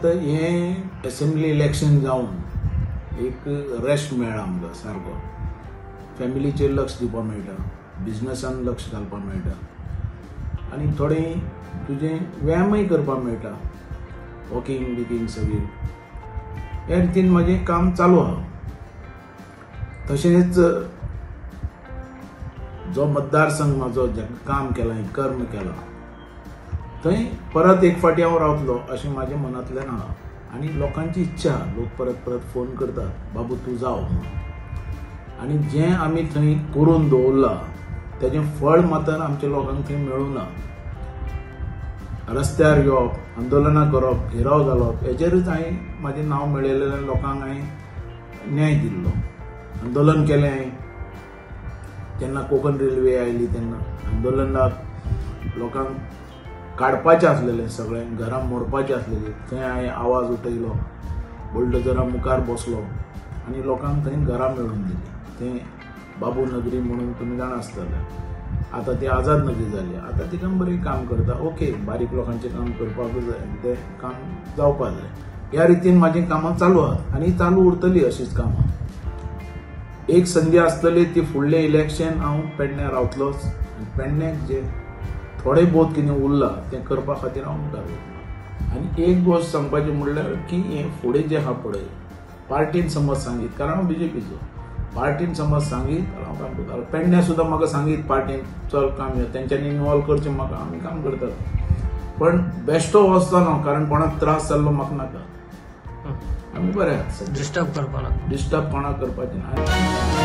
आतां हें assembly election जावन एक रेस्ट मेळ्ळा आमकां सारको. फॅमिलीचेर लक्ष दिवपाक मेळटा, बिजनसान लक्ष घालपाक मेळटा आनी थोडें तुजें व्यायामय करपाक मेळटा, वॉकिंग बिकींग सगळी. ह्या रितीन म्हाजें काम चालू आहा. तशेंच जो मतदारसंघ म्हाजो जें काम केलां, कर्म केलां, थंय परत एक फावटी हांव रावतलो अशें म्हाज्या मनांतल्यान आहा. आनी लोकांची इच्छा, लोक परत परत फोन करतात, बाबू तूं जाव म्हणून. आनी जें आमी थंय करून दवरलां तेजें फळ मात्र आमच्या लोकांक थंय मेळूना. रस्त्यार येवप, आंदोलनां करप, घेराव घालप, हेजेरूच हांवें म्हाजें नांव मेळयलेल्या लोकांक हांवें न्याय दिल्लो. आंदोलन केलें हांवें जेन्ना कोंकण रेल्वे आयली तेन्ना. आंदोलनाक लोकांक काडपाचें आसलेलें, सगळें घरां मोडपाचें आसलेलीं. थंय हांवें आवाज उठयलो, बुलडोजरा मुखार बसलो आनी लोकांक थंय घरां मेळून दिलीं. थंय बाबू नगरी म्हणून तुमी जाणा आसतले. आतां ती आझाद नगरी जाली. आतां तिका बरें काम करता. ओके, बारीक लोकांचें काम करपाकूच जाय, तें काम जावपाक जाय. ह्या रितीन म्हाजीं कामां चालू आहात आनी चालू उरतलीं अशींच कामां. एक संदी आसतली ती फुडलें इलेक्शन हांव पेडण्यां रावतलोच. पेडण्याक जे थोडें बहुत कितें उरलां तें करपा खातीर हांव मुखार वयतलों. आनी एक गोश्ट सांगपाचें म्हणल्यार की हें फुडें जें आहा पळय, पार्टीन समज सांगीत, कारण हांव BJPचो, पार्टीन समज सांगीत जाल्यार हांव काम करतालो. पेडण्यां सुद्दां म्हाका सांगीत पार्टीन चल काम या, तेंच्यांनी इनवॉल्व करचें म्हाका, आमी काम करतात. पण बेश्टो वचचो ना, कारण कोणाक त्रास जाल्लो म्हाका नाका. आमी बरे आहात. डिस्टर्ब कोणाक करपाचें ना.